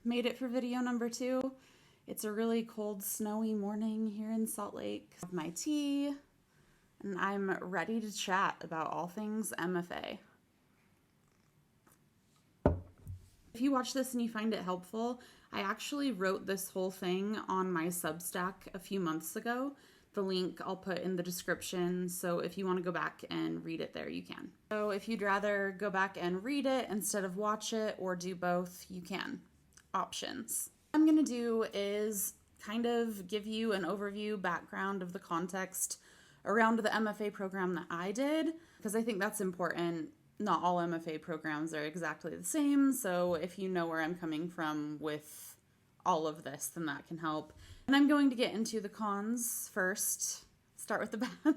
made it for video number 2. It's a really cold, snowy morning here in Salt Lake. I have my tea, and I'm ready to chat about all things MFA. If you watch this and you find it helpful, I actually wrote this whole thing on my Substack a few months ago. The link I'll put in the description, so if you want to go back and read it there, you can. So if you'd rather go back and read it instead of watch it, or do both, you can. Options. What I'm going to do is kind of give you an overview, background of the context around the MFA program that I did, because I think that's important. Not all MFA programs are exactly the same, so if you know where I'm coming from with all of this, then that can help. And I'm going to get into the cons first, start with the bad,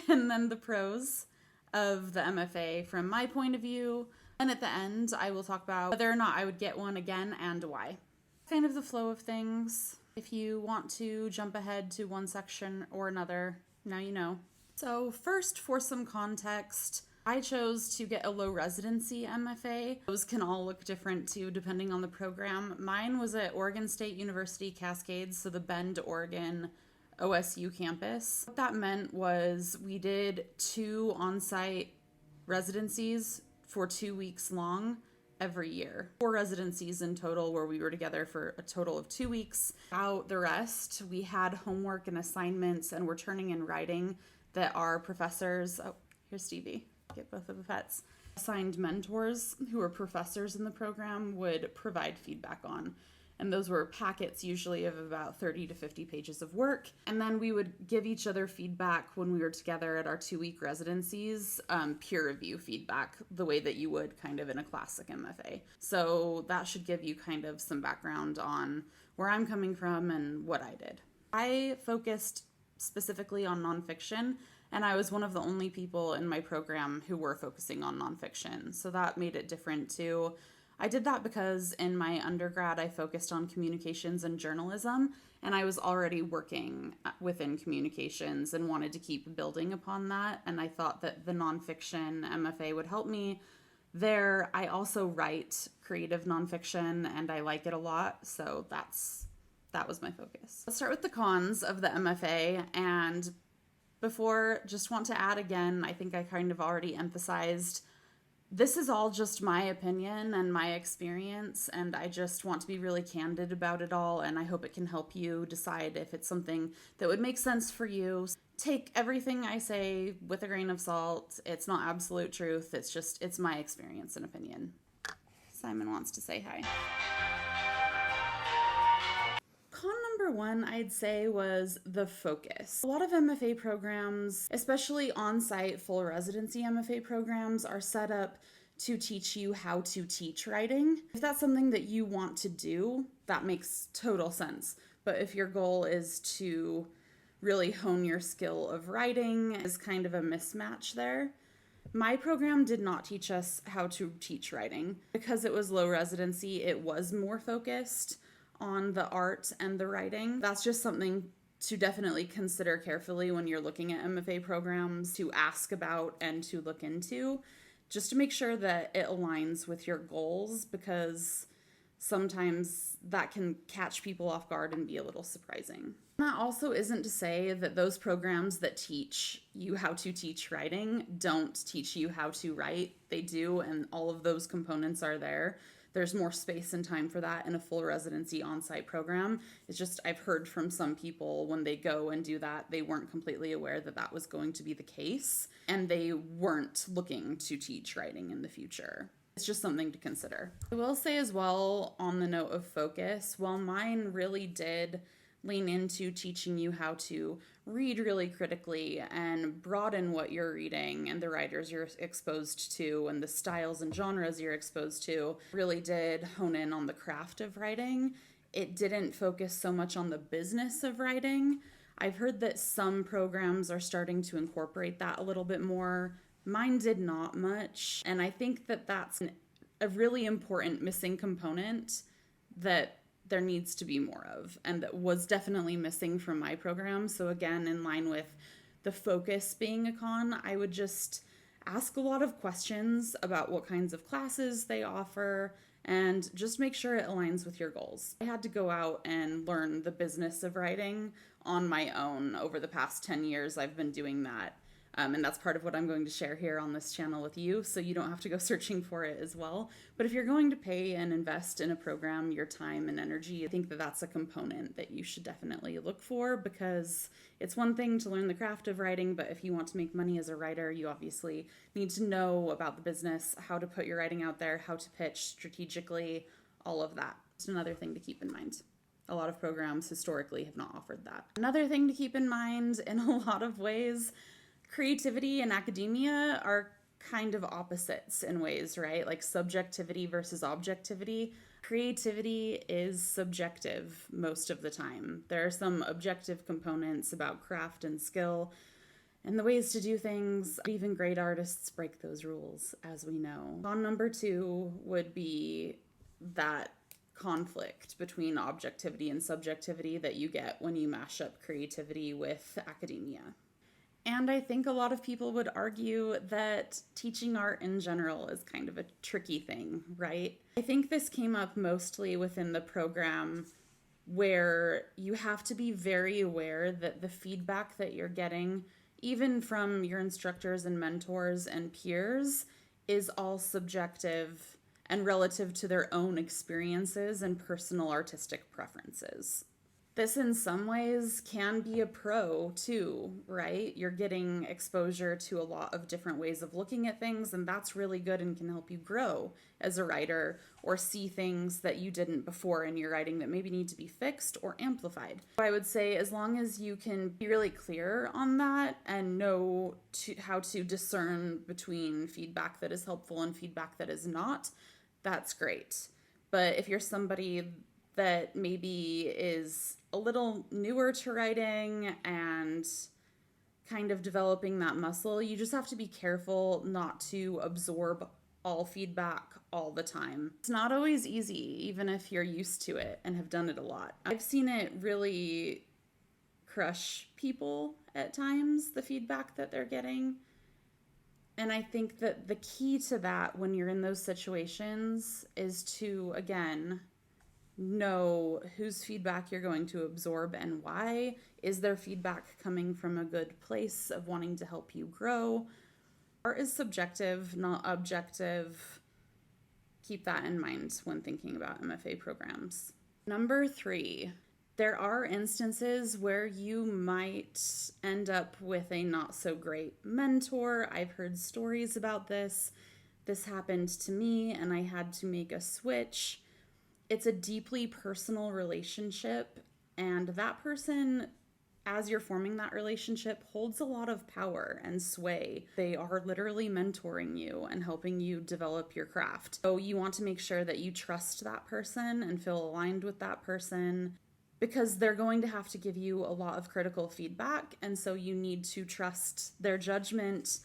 and then the pros of the MFA from my point of view. And at the end, I will talk about whether or not I would get one again and why. Kind of the flow of things. If you want to jump ahead to one section or another, now you know. So first, for some context, I chose to get a low residency MFA. Those can all look different too, depending on the program. Mine was at Oregon State University Cascades, so the Bend, Oregon OSU campus. What that meant was we did 2 on-site residencies for 2 weeks long every year. 4 residencies in total where we were together for a total of 2 weeks. Out the rest, we had homework and assignments and we're turning in writing that our professors, oh, here's Stevie. Get both of the pets. Assigned mentors who were professors in the program would provide feedback on. And those were packets usually of about 30 to 50 pages of work. And then we would give each other feedback when we were together at our 2-week residencies, peer review feedback, the way that you would kind of in a classic MFA. So that should give you kind of some background on where I'm coming from and what I did. I focused specifically on nonfiction, and I was one of the only people in my program who were focusing on nonfiction. So that made it different too. I did that because in my undergrad, I focused on communications and journalism, and I was already working within communications and wanted to keep building upon that. And I thought that the nonfiction MFA would help me there. I also write creative nonfiction, and I like it a lot. So that was my focus. Let's start with the cons of the MFA. And before, just want to add again, I think I kind of already emphasized, this is all just my opinion and my experience, and I just want to be really candid about it all, and I hope it can help you decide if it's something that would make sense for you. Take everything I say with a grain of salt. It's not absolute truth. It's my experience and opinion. Simon wants to say hi. Con number 1, I'd say, was the focus. A lot of MFA programs, especially on-site full residency MFA programs, are set up to teach you how to teach writing. If that's something that you want to do, that makes total sense. But if your goal is to really hone your skill of writing, is kind of a mismatch there. My program did not teach us how to teach writing. Because it was low residency, it was more focused on the art and the writing. That's just something to definitely consider carefully when you're looking at MFA programs, to ask about and to look into, just to make sure that it aligns with your goals, because sometimes that can catch people off guard and be a little surprising. That also isn't to say that those programs that teach you how to teach writing don't teach you how to write. They do, and all of those components are there. There's more space and time for that in a full residency on-site program. It's just, I've heard from some people when they go and do that, they weren't completely aware that that was going to be the case, and they weren't looking to teach writing in the future. It's just something to consider. I will say as well, on the note of focus, while mine really did lean into teaching you how to read really critically and broaden what you're reading and the writers you're exposed to and the styles and genres you're exposed to, really did hone in on the craft of writing. It didn't focus so much on the business of writing. I've heard that some programs are starting to incorporate that a little bit more. Mine did not much, and I think that that's a really important missing component that there needs to be more of, and that was definitely missing from my program. So again, in line with the focus being a con, I would just ask a lot of questions about what kinds of classes they offer and just make sure it aligns with your goals. I had to go out and learn the business of writing on my own. Over the past 10 years, I've been doing that. And that's part of what I'm going to share here on this channel with you, so you don't have to go searching for it as well. But if you're going to pay and invest in a program, your time and energy, I think that that's a component that you should definitely look for, because it's one thing to learn the craft of writing, but if you want to make money as a writer, you obviously need to know about the business, how to put your writing out there, how to pitch strategically, all of that. It's another thing to keep in mind. A lot of programs historically have not offered that. Another thing to keep in mind in a lot of ways, creativity and academia are kind of opposites in ways, right? Like subjectivity versus objectivity. Creativity is subjective most of the time. There are some objective components about craft and skill and the ways to do things. Even great artists break those rules, as we know. Con number 2 would be that conflict between objectivity and subjectivity that you get when you mash up creativity with academia. And I think a lot of people would argue that teaching art in general is kind of a tricky thing, right? I think this came up mostly within the program where you have to be very aware that the feedback that you're getting, even from your instructors and mentors and peers, is all subjective and relative to their own experiences and personal artistic preferences. This in some ways can be a pro too, right? You're getting exposure to a lot of different ways of looking at things, and that's really good and can help you grow as a writer or see things that you didn't before in your writing that maybe need to be fixed or amplified. I would say as long as you can be really clear on that and know how to discern between feedback that is helpful and feedback that is not, that's great. But if you're somebody that maybe is a little newer to writing and kind of developing that muscle, you just have to be careful not to absorb all feedback all the time. It's not always easy, even if you're used to it and have done it a lot. I've seen it really crush people at times, the feedback that they're getting. And I think that the key to that when you're in those situations is to, again, know whose feedback you're going to absorb and why. Is their feedback coming from a good place of wanting to help you grow? Art is subjective, not objective. Keep that in mind when thinking about MFA programs. Number 3, there are instances where you might end up with a not so great mentor. I've heard stories about this. This happened to me and I had to make a switch. It's a deeply personal relationship, and that person, as you're forming that relationship, holds a lot of power and sway. They are literally mentoring you and helping you develop your craft. So you want to make sure that you trust that person and feel aligned with that person, because they're going to have to give you a lot of critical feedback, and so you need to trust their judgment,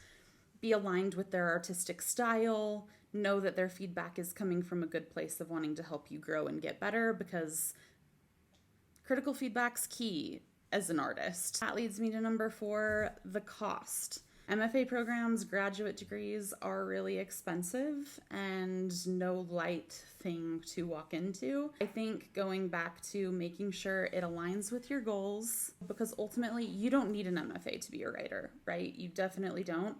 be aligned with their artistic style, know that their feedback is coming from a good place of wanting to help you grow and get better, because critical feedback's key as an artist. That leads me to number 4, the cost. MFA programs, graduate degrees are really expensive and no light thing to walk into. I think going back to making sure it aligns with your goals, because ultimately you don't need an MFA to be a writer, right? You definitely don't.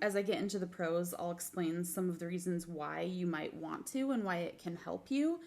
As I get into the pros, I'll explain some of the reasons why you might want to and why it can help you,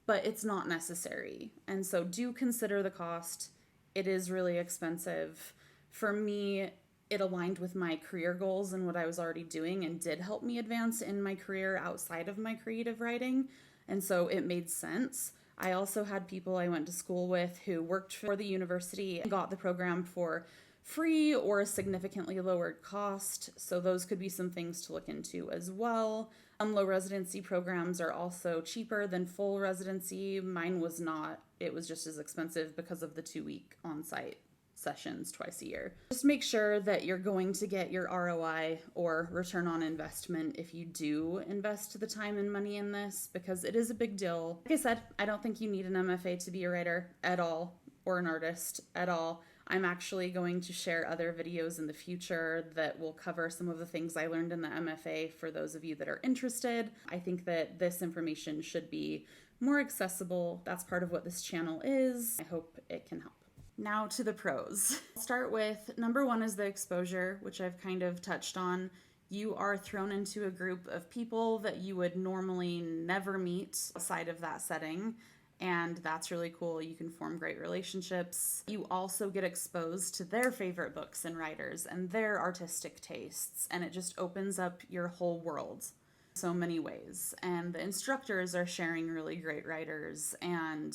but it's not necessary. And so do consider the cost. It is really expensive. For me, it aligned with my career goals and what I was already doing and did help me advance in my career outside of my creative writing. And so it made sense. I also had people I went to school with who worked for the university and got the program for free or a significantly lowered cost, so those could be some things to look into as well. Low residency programs are also cheaper than full residency. Mine was not. It was just as expensive because of the 2-week on-site sessions twice a year. Just make sure that you're going to get your ROI or return on investment if you do invest the time and money in this, because it is a big deal. Like I said, I don't think you need an MFA to be a writer at all, or an artist at all. I'm actually going to share other videos in the future that will cover some of the things I learned in the MFA for those of you that are interested. I think that this information should be more accessible. That's part of what this channel is. I hope it can help. Now to the pros. I'll start with number one is the exposure, which I've kind of touched on. You are thrown into a group of people that you would normally never meet outside of that setting. And that's really cool. You can form great relationships. You also get exposed to their favorite books and writers and their artistic tastes, and it just opens up your whole world so many ways. And the instructors are sharing really great writers and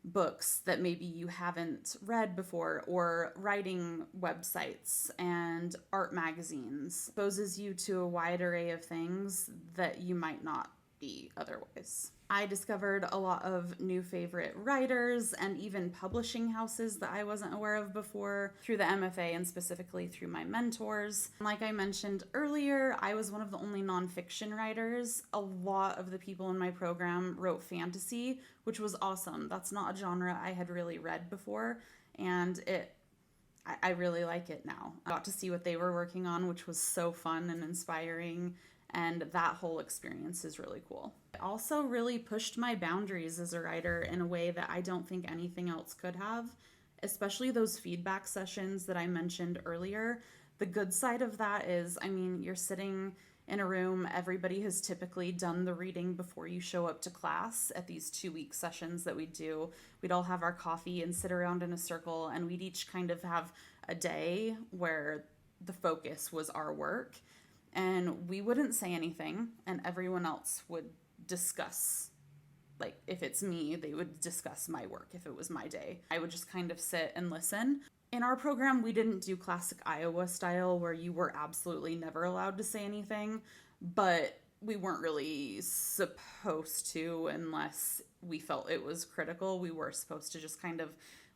books that maybe you haven't read before, or writing websites and art magazines. Exposes you to a wide array of things that you might not be otherwise. I discovered a lot of new favorite writers and even publishing houses that I wasn't aware of before through the MFA and specifically through my mentors. Like I mentioned earlier, I was one of the only nonfiction writers. A lot of the people in my program wrote fantasy, which was awesome. That's not a genre I had really read before, and I really like it now. I got to see what they were working on, which was so fun and inspiring. And that whole experience is really cool. It also really pushed my boundaries as a writer in a way that I don't think anything else could have, especially those feedback sessions that I mentioned earlier. The good side of that is, I mean, you're sitting in a room, everybody has typically done the reading before you show up to class at these 2-week sessions that we do. We'd all have our coffee and sit around in a circle, and we'd each kind of have a day where the focus was our work. And we wouldn't say anything, and everyone else would discuss. Like, if it's me, they would discuss my work if it was my day. I would just kind of sit and listen. In our program, we didn't do classic Iowa style where you were absolutely never allowed to say anything, but we weren't really supposed to unless we felt it was critical. We were supposed to just kind of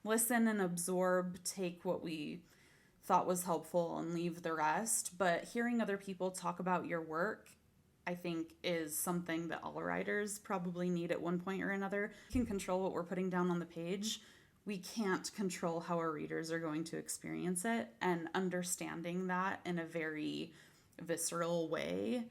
listen and absorb, take what we thought was helpful and leave the rest. But hearing other people talk about your work, I think, is something that all writers probably need at one point or another. We can control what we're putting down on the page. We can't control how our readers are going to experience it, and understanding that in a very visceral way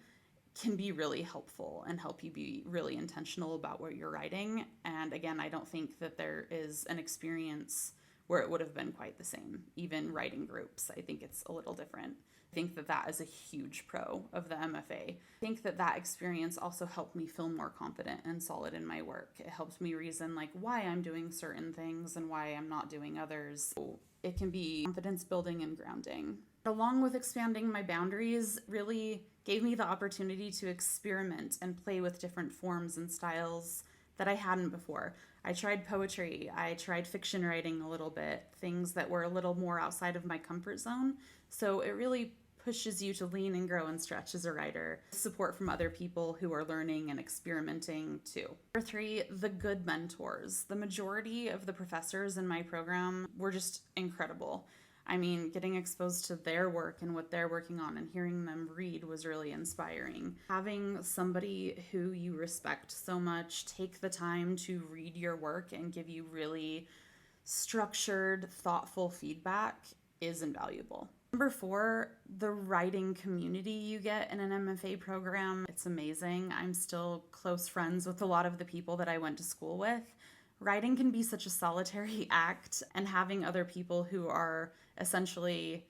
can be really helpful and help you be really intentional about what you're writing. And again, I don't think that there is an experience where it would have been quite the same. Even writing groups, I think it's a little different. I think that that is a huge pro of the MFA. I think that that experience also helped me feel more confident and solid in my work. It helped me reason like why I'm doing certain things and why I'm not doing others. So it can be confidence building and grounding. Along with expanding my boundaries, really gave me the opportunity to experiment and play with different forms and styles that I hadn't before. I tried poetry, I tried fiction writing a little bit, things that were a little more outside of my comfort zone. So it really pushes you to lean and grow and stretch as a writer. Support from other people who are learning and experimenting too. Number 3, the good mentors. The majority of the professors in my program were just incredible. I mean, getting exposed to their work and what they're working on and hearing them read was really inspiring. Having somebody who you respect so much take the time to read your work and give you really structured, thoughtful feedback is invaluable. Number 4, the writing community you get in an MFA program. It's amazing. I'm still close friends with a lot of the people that I went to school with. Writing can be such a solitary act, and having other people who are essentially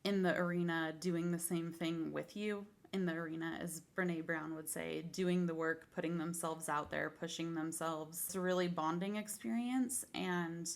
in the arena doing the same thing with you, in the arena, as Brene Brown would say, doing the work, putting themselves out there, pushing themselves. It's a really bonding experience, and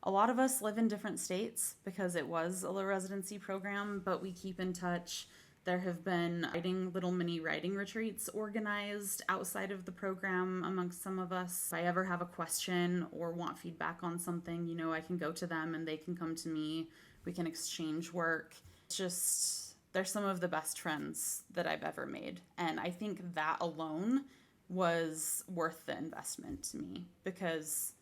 a lot of us live in different states because it was a low residency program, but we keep in touch. There have been little mini writing retreats organized outside of the program amongst some of us. If I ever have a question or want feedback on something, you know, I can go to them and they can come to me. We can exchange work. It's just, they're some of the best friends that I've ever made. And I think that alone was worth the investment to me, because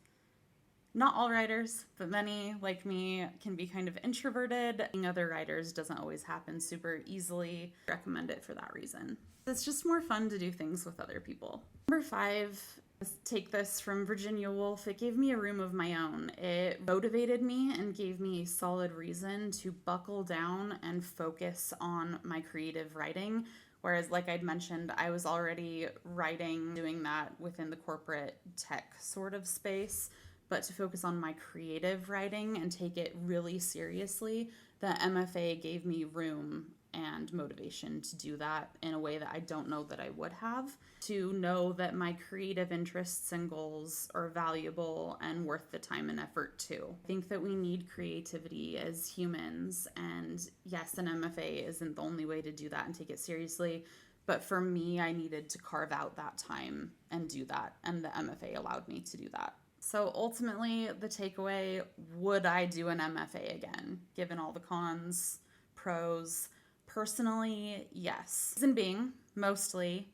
not all writers, but many, like me, can be kind of introverted. Meeting other writers doesn't always happen super easily. I recommend it for that reason. It's just more fun to do things with other people. Number 5, Take this from Virginia Woolf. It gave me a room of my own. It motivated me and gave me a solid reason to buckle down and focus on my creative writing. Whereas, like I'd mentioned, I was already writing, doing that within the corporate tech sort of space. But to focus on my creative writing and take it really seriously, the MFA gave me room and motivation to do that in a way that I don't know that I would have. To know that my creative interests and goals are valuable and worth the time and effort too. I think that we need creativity as humans, and yes, an MFA isn't the only way to do that and take it seriously. But for me, I needed to carve out that time and do that, and the MFA allowed me to do that. So ultimately, the takeaway, would I do an MFA again, given all the cons, pros? Personally, yes. Reason being, mostly,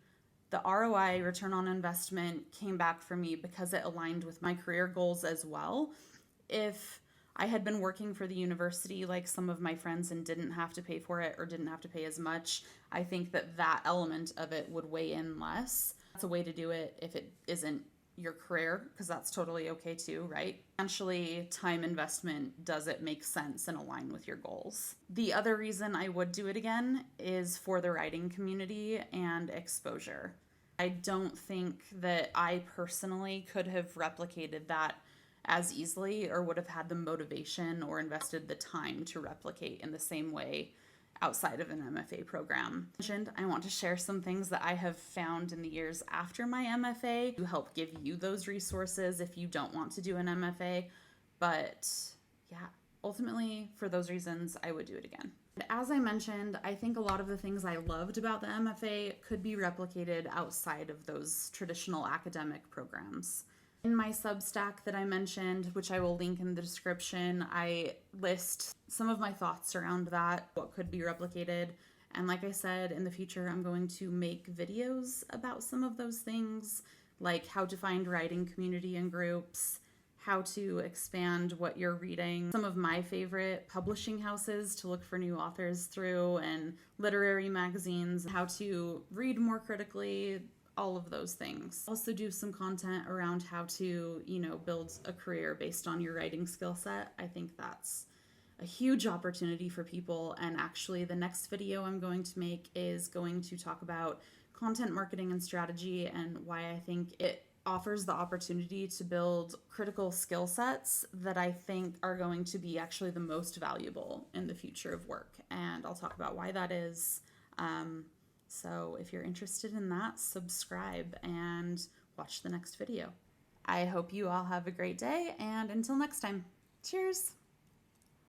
the ROI, return on investment, came back for me because it aligned with my career goals as well. If I had been working for the university like some of my friends and didn't have to pay for it or didn't have to pay as much, I think that that element of it would weigh in less. That's a way to do it if it isn't your career, because that's totally okay too, right? Financially, time investment, does it make sense and align with your goals? The other reason I would do it again is for the writing community and exposure. I don't think that I personally could have replicated that as easily or would have had the motivation or invested the time to replicate in the same way outside of an MFA program. I want to share some things that I have found in the years after my MFA to help give you those resources if you don't want to do an MFA. But yeah, ultimately, for those reasons, I would do it again. As I mentioned, I think a lot of the things I loved about the MFA could be replicated outside of those traditional academic programs. In my Substack that I mentioned, which I will link in the description, I list some of my thoughts around that, what could be replicated. And like I said, in the future, I'm going to make videos about some of those things, like how to find writing community and groups, how to expand what you're reading, some of my favorite publishing houses to look for new authors through, and literary magazines, how to read more critically, all of those things. Also do some content around how to, build a career based on your writing skill set. I think that's a huge opportunity for people. And actually the next video I'm going to make is going to talk about content marketing and strategy and why I think it offers the opportunity to build critical skill sets that I think are going to be actually the most valuable in the future of work. And I'll talk about why that is. So if you're interested in that, subscribe and watch the next video. I hope you all have a great day, and until next time, cheers!